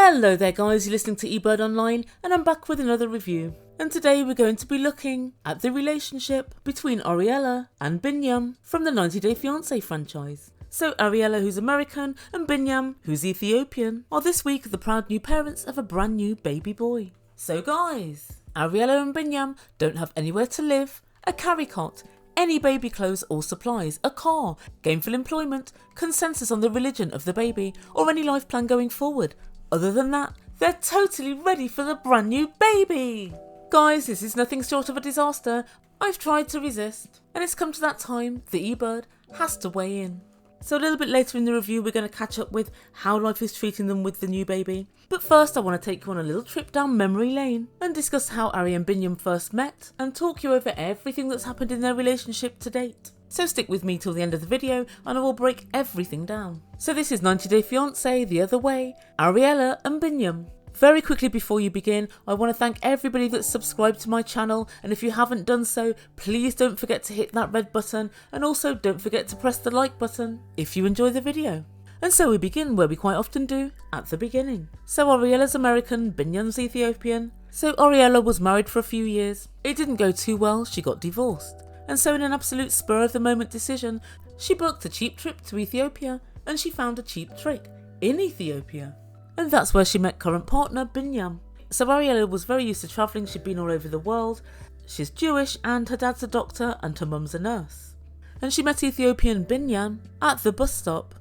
Hello there guys, you're listening to Ebird Online and I'm back with another review. And today we're going to be looking at the relationship between Ariela and Biniyam from the 90 Day Fiancé franchise. So Ariela, who's American, and Biniyam, who's Ethiopian, are this week the proud new parents of a brand new baby boy. So guys, Ariela and Biniyam don't have anywhere to live, a carry cot, any baby clothes or supplies, a car, gainful employment, consensus on the religion of the baby, or any life plan going forward. Other than that, they're totally ready for the brand new baby! Guys, this is nothing short of a disaster. I've tried to resist, and it's come to that time the Ebird has to weigh in. So a little bit later in the review we're going to catch up with how life is treating them with the new baby. But first I want to take you on a little trip down memory lane and discuss how Ari and Biniyam first met and talk you over everything that's happened in their relationship to date. So stick with me till the end of the video and I will break everything down. So this is 90 Day Fiancé the Other Way, Ariela and Biniyam. Very quickly before you begin, I want to thank everybody that's subscribed to my channel, and if you haven't done so, please don't forget to hit that red button and also don't forget to press the like button if you enjoy the video. And so we begin where we quite often do, at the beginning. So Ariela's American, Biniyam's Ethiopian. So Ariela was married for a few years. It didn't go too well, she got divorced. And so in an absolute spur of the moment decision, she booked a cheap trip to Ethiopia and she found a cheap trick in Ethiopia. And that's where she met current partner Biniyam. So Ariela was very used to travelling, she'd been all over the world. She's Jewish and her dad's a doctor and her mum's a nurse. And she met Ethiopian Biniyam at the bus stop.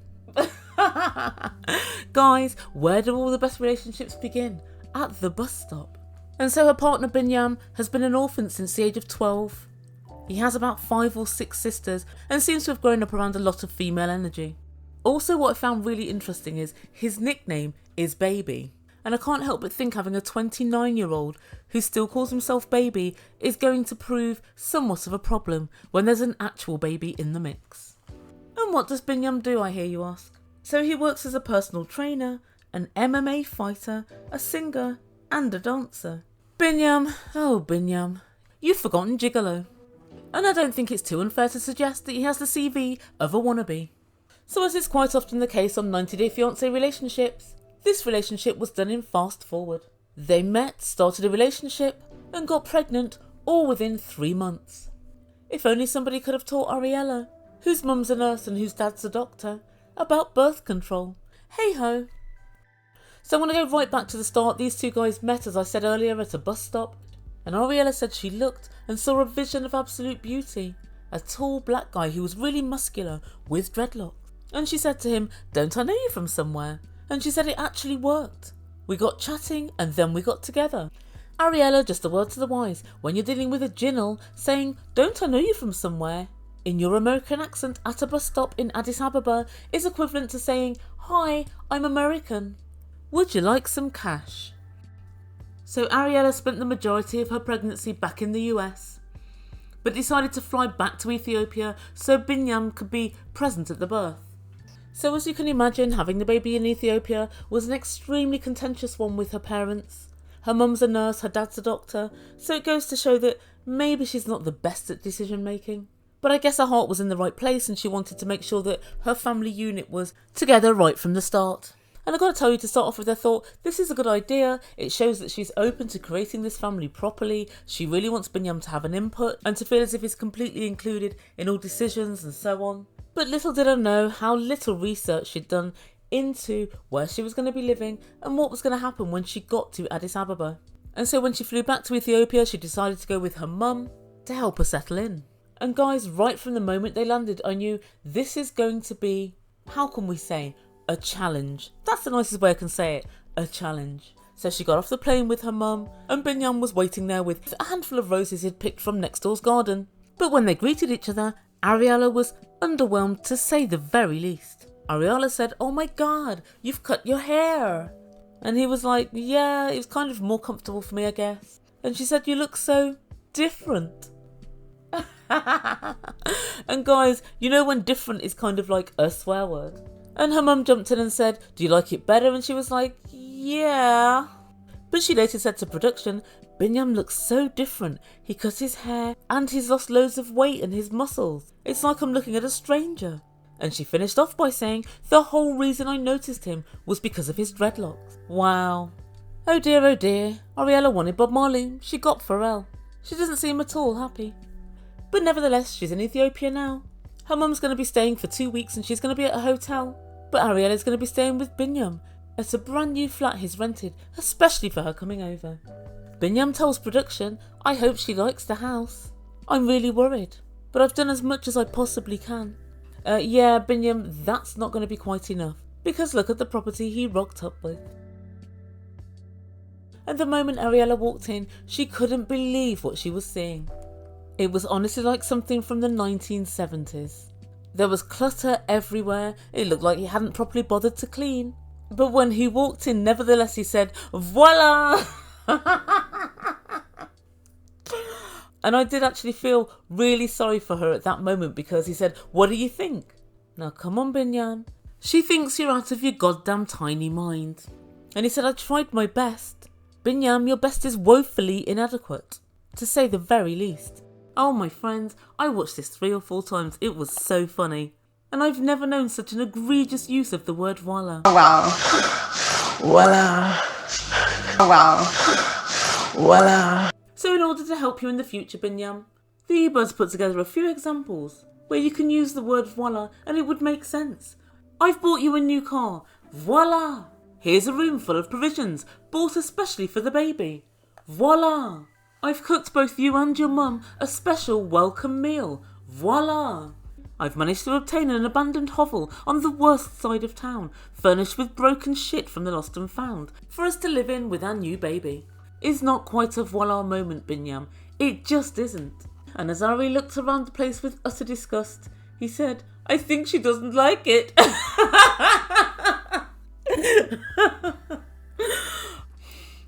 Guys, where do all the best relationships begin? At the bus stop. And so her partner Biniyam has been an orphan since the age of 12. He has about 5 or 6 sisters and seems to have grown up around a lot of female energy. Also, what I found really interesting is his nickname is Baby. And I can't help but think having a 29-year-old who still calls himself Baby is going to prove somewhat of a problem when there's an actual baby in the mix. And what does Biniyam do, I hear you ask? So he works as a personal trainer, an MMA fighter, a singer and a dancer. Biniyam, oh Biniyam, you've forgotten Gigolo. And I don't think it's too unfair to suggest that he has the CV of a wannabe. So as is quite often the case on 90 Day Fiancé relationships, this relationship was done in fast forward. They met, started a relationship and got pregnant all within 3 months. If only somebody could have taught Ariela, whose mum's a nurse and whose dad's a doctor, about birth control. Hey ho. So I want to go right back to the start. These two guys met, as I said earlier, at a bus stop. And Ariela said she looked and saw a vision of absolute beauty. A tall black guy who was really muscular with dreadlocks. And she said to him, "Don't I know you from somewhere?" And she said it actually worked. We got chatting and then we got together. Ariela, just a word to the wise, when you're dealing with a jinnel, saying, "Don't I know you from somewhere?" in your American accent at a bus stop in Addis Ababa is equivalent to saying, "Hi, I'm American. Would you like some cash?" So Ariela spent the majority of her pregnancy back in the US, but decided to fly back to Ethiopia so Biniyam could be present at the birth. So as you can imagine, having the baby in Ethiopia was an extremely contentious one with her parents. Her mum's a nurse, her dad's a doctor, so it goes to show that maybe she's not the best at decision making. But I guess her heart was in the right place and she wanted to make sure that her family unit was together right from the start. And I've got to tell you, to start off with, I thought, this is a good idea. It shows that she's open to creating this family properly. She really wants Biniyam to have an input and to feel as if he's completely included in all decisions and so on. But little did I know how little research she'd done into where she was going to be living and what was going to happen when she got to Addis Ababa. And so when she flew back to Ethiopia, she decided to go with her mum to help her settle in. And guys, right from the moment they landed, I knew this is going to be, how can we say, a challenge. That's the nicest way I can say it, a challenge. So she got off the plane with her mum and Biniyam was waiting there with a handful of roses he'd picked from next door's garden. But when they greeted each other, Ariela was underwhelmed to say the very least. Ariela said, "Oh my god, you've cut your hair." And he was like, "Yeah, it was kind of more comfortable for me, I guess." And she said, "You look so different." And guys, you know when different is kind of like a swear word? And her mum jumped in and said, "Do you like it better?" And she was like, "Yeah." But she later said to production, "Biniyam looks so different. He cut his hair and he's lost loads of weight and his muscles. It's like I'm looking at a stranger." And she finished off by saying the whole reason I noticed him was because of his dreadlocks. Wow. Oh dear, Ariela wanted Bob Marley, she got Pharrell. She doesn't seem at all happy. But nevertheless, she's in Ethiopia now. Her mum's going to be staying for 2 weeks and she's going to be at a hotel. But Ariela's going to be staying with Biniyam at a brand new flat he's rented, especially for her coming over. Biniyam tells production, I hope she likes the house. I'm really worried, but I've done as much as I possibly can. Yeah, Biniyam, that's not going to be quite enough, because look at the property he rocked up with. And the moment Ariela walked in, she couldn't believe what she was seeing. It was honestly like something from the 1970s. There was clutter everywhere, it looked like he hadn't properly bothered to clean. But when he walked in, nevertheless he said, voila! And I did actually feel really sorry for her at that moment because he said, what do you think? Now come on, Biniyam. She thinks you're out of your goddamn tiny mind. And he said, I tried my best. Biniyam, your best is woefully inadequate, to say the very least. Oh my friends, I watched this 3 or 4 times. It was so funny. And I've never known such an egregious use of the word voila. Wow. Voila. Wow. Voila. So in order to help you in the future, Biniyam, the Ebirds put together a few examples where you can use the word voila and it would make sense. I've bought you a new car. Voila. Here's a room full of provisions, bought especially for the baby. Voila. I've cooked both you and your mum a special welcome meal. Voila. I've managed to obtain an abandoned hovel on the worst side of town, furnished with broken shit from the lost and found, for us to live in with our new baby. It's not quite a voila moment, Biniyam. It just isn't. And as Ari looked around the place with utter disgust, he said, I think she doesn't like it.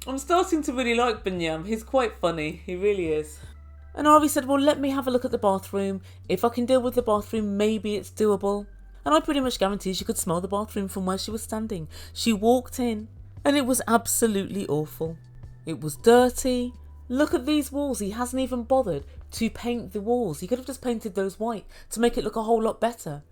I'm starting to really like Biniyam. He's quite funny. He really is. And Ari said, well, let me have a look at the bathroom. If I can deal with the bathroom, maybe it's doable. And I pretty much guarantee she could smell the bathroom from where she was standing. She walked in and it was absolutely awful. It was dirty. Look at these walls. He hasn't even bothered to paint the walls. He could have just painted those white to make it look a whole lot better.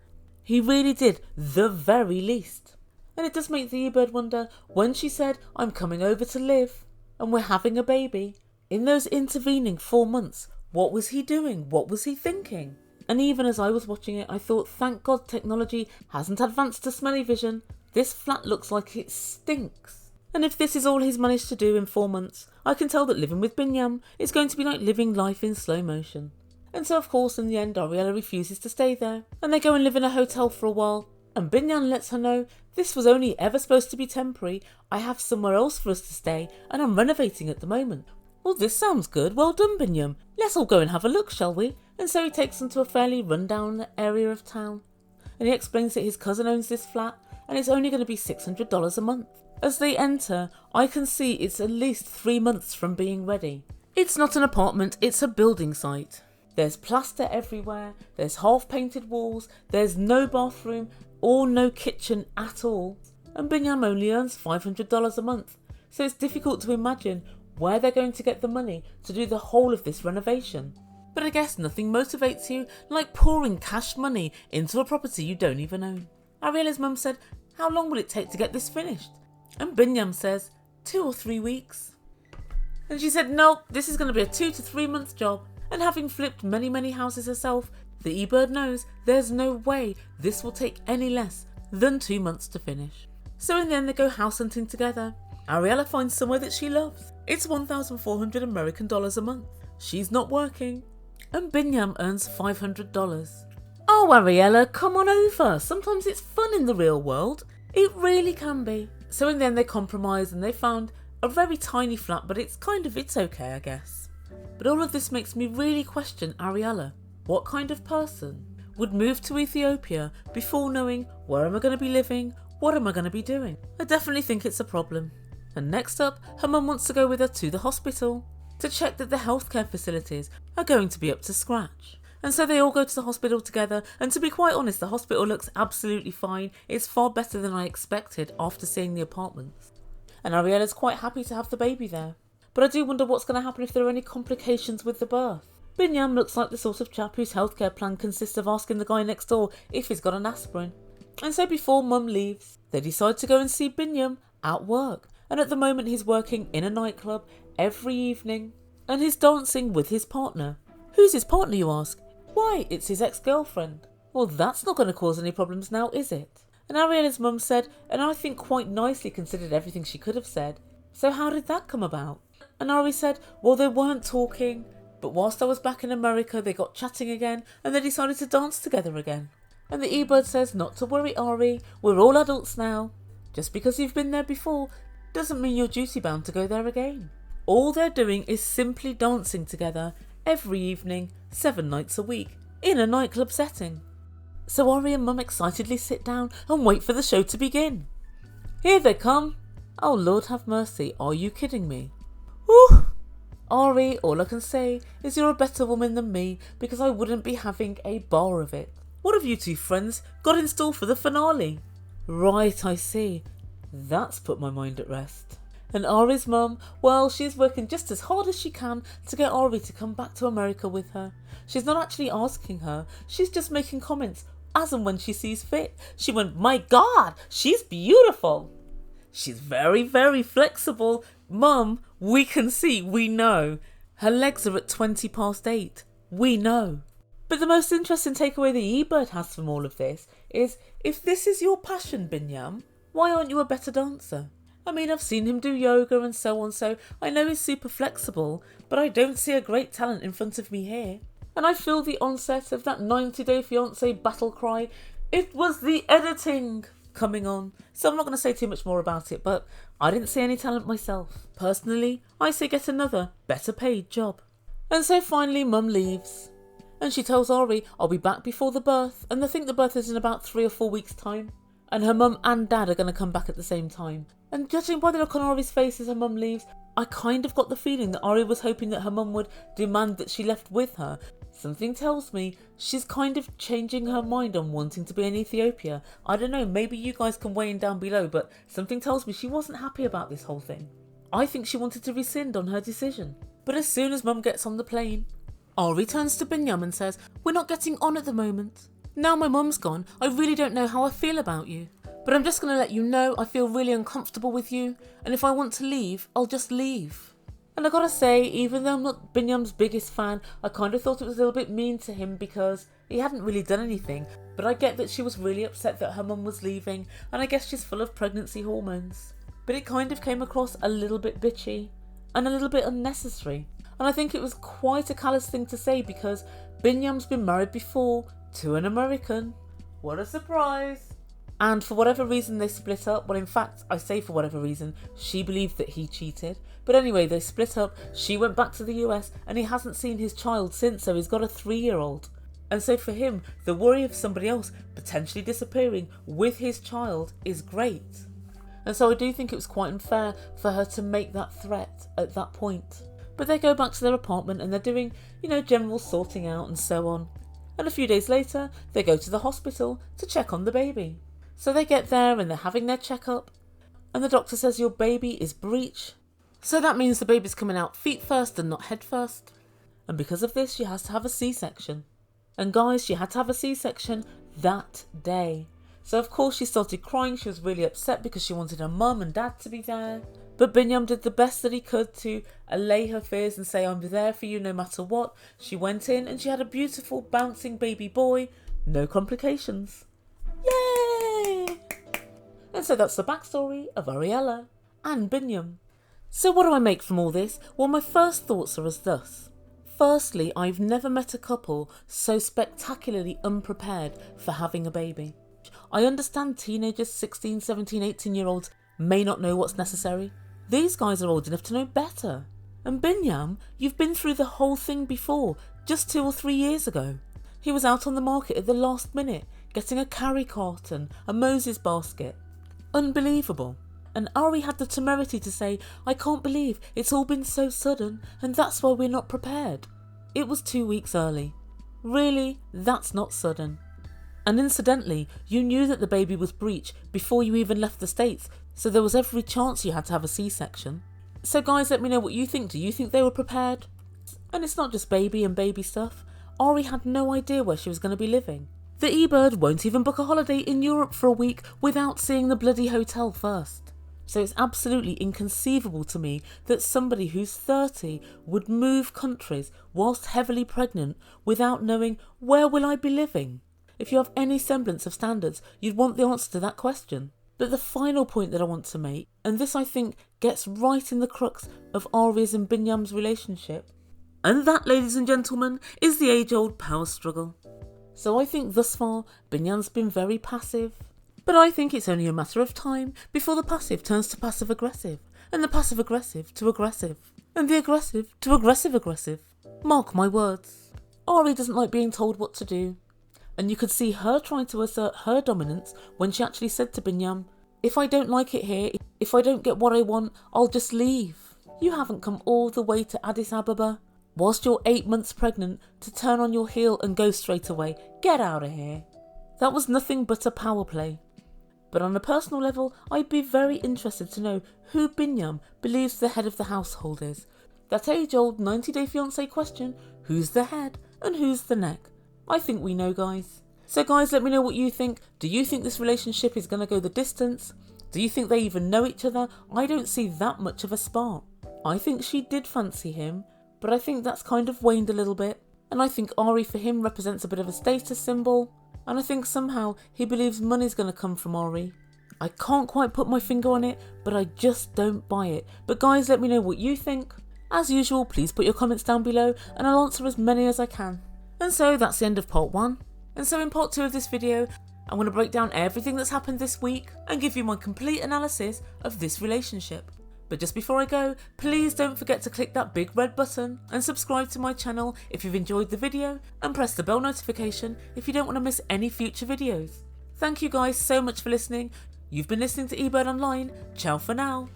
He really did the very least. And it does make the Ebird wonder, when she said, I'm coming over to live and we're having a baby, in those intervening 4 months, what was he doing? What was he thinking? And even as I was watching it, I thought, thank God technology hasn't advanced to smelly vision. This flat looks like it stinks. And if this is all he's managed to do in 4 months, I can tell that living with Biniyam is going to be like living life in slow motion. And so of course in the end Ariela refuses to stay there, and they go and live in a hotel for a while, and Biniyam lets her know, this was only ever supposed to be temporary, I have somewhere else for us to stay and I'm renovating at the moment. Well, this sounds good, well done Biniyam, let's all go and have a look, shall we? And so he takes them to a fairly run-down area of town, and he explains that his cousin owns this flat and it's only going to be $600 a month. As they enter, I can see it's at least 3 months from being ready. It's not an apartment, it's a building site. There's plaster everywhere, there's half-painted walls, there's no bathroom or no kitchen at all. And Biniyam only earns $500 a month, so it's difficult to imagine where they're going to get the money to do the whole of this renovation. But I guess nothing motivates you like pouring cash money into a property you don't even own. Ariela's mum said, how long will it take to get this finished? And Biniyam says, 2 or 3 weeks. And she said, no, this is going to be a 2 to 3 month job. And having flipped many houses herself, the Ebird knows there's no way this will take any less than 2 months to finish. So in the end they go house hunting together. Ariela finds somewhere that she loves. It's $1,400 American dollars a month. She's not working. And Biniyam earns $500. Oh Ariela, come on over. Sometimes it's fun in the real world. It really can be. So in the end they compromise and they found a very tiny flat, but it's okay I guess. But all of this makes me really question Ariela. What kind of person would move to Ethiopia before knowing where am I going to be living, what am I going to be doing? I definitely think it's a problem. And next up, her mum wants to go with her to the hospital to check that the healthcare facilities are going to be up to scratch. And so they all go to the hospital together, and to be quite honest, the hospital looks absolutely fine. It's far better than I expected after seeing the apartments. And Ariela's quite happy to have the baby there. But I do wonder what's going to happen if there are any complications with the birth. Biniyam looks like the sort of chap whose healthcare plan consists of asking the guy next door if he's got an aspirin. And so before Mum leaves, they decide to go and see Biniyam at work. And at the moment he's working in a nightclub every evening. And he's dancing with his partner. Who's his partner, you ask? Why, it's his ex-girlfriend. Well, that's not going to cause any problems now, is it? And Ariela's mum said, and I think quite nicely considered everything she could have said, so how did that come about? And Ari said, well, they weren't talking, but whilst I was back in America, they got chatting again, and they decided to dance together again. And the Ebird says, not to worry, Ari, we're all adults now. Just because you've been there before doesn't mean you're duty-bound to go there again. All they're doing is simply dancing together every evening, 7 nights a week, in a nightclub setting. So Ari and Mum excitedly sit down and wait for the show to begin. Here they come. Oh Lord have mercy, are you kidding me? Whew. Ari, all I can say is you're a better woman than me because I wouldn't be having a bar of it. What have you two friends got in store for the finale? Right, I see. That's put my mind at rest. And Ari's mum, well, she's working just as hard as she can to get Ari to come back to America with her. She's not actually asking her, she's just making comments as and when she sees fit. She went, my God, she's beautiful. She's very, very flexible. Mum, we can see, we know. Her legs are at 8:20. We know. But the most interesting takeaway the Ebird has from all of this is, if this is your passion, Biniyam, why aren't you a better dancer? I mean, I've seen him do yoga and so on, so I know he's super flexible, but I don't see a great talent in front of me here. And I feel the onset of that 90-day Fiancé battle cry. It was the editing coming on. So I'm not going to say too much more about it, but I didn't see any talent myself. Personally, I say get another, better paid job. And so finally Mum leaves. And she tells Ari, I'll be back before the birth, and they think the birth is in about 3 or 4 weeks' time. And her mum and dad are going to come back at the same time. And judging by the look on Ari's face as her mum leaves, I kind of got the feeling that Ari was hoping that her mum would demand that she left with her. Something tells me she's kind of changing her mind on wanting to be in Ethiopia. I don't know, maybe you guys can weigh in down below, but something tells me she wasn't happy about this whole thing. I think she wanted to rescind on her decision. But as soon as Mum gets on the plane, Ari turns to Biniyam and says, we're not getting on at the moment. Now my mum's gone, I really don't know how I feel about you. But I'm just going to let you know I feel really uncomfortable with you, and if I want to leave, I'll just leave. And I gotta say, even though I'm not Biniyam's biggest fan, I kind of thought it was a little bit mean to him because he hadn't really done anything. But I get that she was really upset that her mum was leaving, and I guess she's full of pregnancy hormones. But it kind of came across a little bit bitchy, and a little bit unnecessary. And I think it was quite a callous thing to say because Biniyam's been married before to an American. What a surprise. And for whatever reason they split up. Well, in fact, I say for whatever reason, she believed that he cheated. But anyway, they split up. She went back to the US and he hasn't seen his child since, so he's got a 3-year-old. And so for him, the worry of somebody else potentially disappearing with his child is great. And so I do think it was quite unfair for her to make that threat at that point. But they go back to their apartment and they're doing, general sorting out and so on. And a few days later, they go to the hospital to check on the baby. So they get there and they're having their checkup. And the doctor says your baby is breech. So that means the baby's coming out feet first and not head first. And because of this, she has to have a C-section. And guys, she had to have a C-section that day. So of course she started crying. She was really upset because she wanted her mum and dad to be there. But Biniyam did the best that he could to allay her fears and say, I'm there for you no matter what. She went in and she had a beautiful bouncing baby boy. No complications. Yay! And so that's the backstory of Ariela and Biniyam. So what do I make from all this? Well, my first thoughts are as thus. Firstly, I've never met a couple so spectacularly unprepared for having a baby. I understand teenagers, 16, 17, 18-year-olds may not know what's necessary. These guys are old enough to know better. And Biniyam, you've been through the whole thing before, just 2 or 3 years ago. He was out on the market at the last minute, getting a carry carton, a Moses basket. Unbelievable. And Ari had the temerity to say, I can't believe it's all been so sudden, and that's why we're not prepared. It was 2 weeks early. Really, that's not sudden. And incidentally, you knew that the baby was breech before you even left the States, so there was every chance you had to have a C-section. So guys, let me know what you think. Do you think they were prepared? And it's not just baby and baby stuff. Ari had no idea where she was going to be living. The Ebird won't even book a holiday in Europe for a week without seeing the bloody hotel first. So it's absolutely inconceivable to me that somebody who's 30 would move countries whilst heavily pregnant without knowing where will I be living. If you have any semblance of standards, you'd want the answer to that question. But the final point that I want to make, and this I think gets right in the crux of Ari's and Biniyam's relationship, and that, ladies and gentlemen, is the age-old power struggle. So I think thus far, Biniyam's been very passive. But I think it's only a matter of time before the passive turns to passive-aggressive, and the passive-aggressive to aggressive, and the aggressive to aggressive-aggressive. Mark my words. Ari doesn't like being told what to do. And you could see her trying to assert her dominance when she actually said to Biniyam, "If I don't like it here, if I don't get what I want, I'll just leave. You haven't come all the way to Addis Ababa whilst you're 8 months pregnant to turn on your heel and go straight away. Get out of here." That was nothing but a power play. But on a personal level, I'd be very interested to know who Biniyam believes the head of the household is. That age-old 90-day fiancé question, who's the head and who's the neck? I think we know, guys. So guys, let me know what you think. Do you think this relationship is going to go the distance? Do you think they even know each other? I don't see that much of a spark. I think she did fancy him, but I think that's kind of waned a little bit. And I think Ari for him represents a bit of a status symbol. And I think somehow he believes money's going to come from Ari. I can't quite put my finger on it, but I just don't buy it. But guys, let me know what you think. As usual, please put your comments down below and I'll answer as many as I can. And so that's the end of part 1. And so in part 2 of this video, I'm going to break down everything that's happened this week and give you my complete analysis of this relationship. But just before I go, please don't forget to click that big red button and subscribe to my channel if you've enjoyed the video, and press the bell notification if you don't want to miss any future videos. Thank you guys so much for listening. You've been listening to Ebird Online. Ciao for now.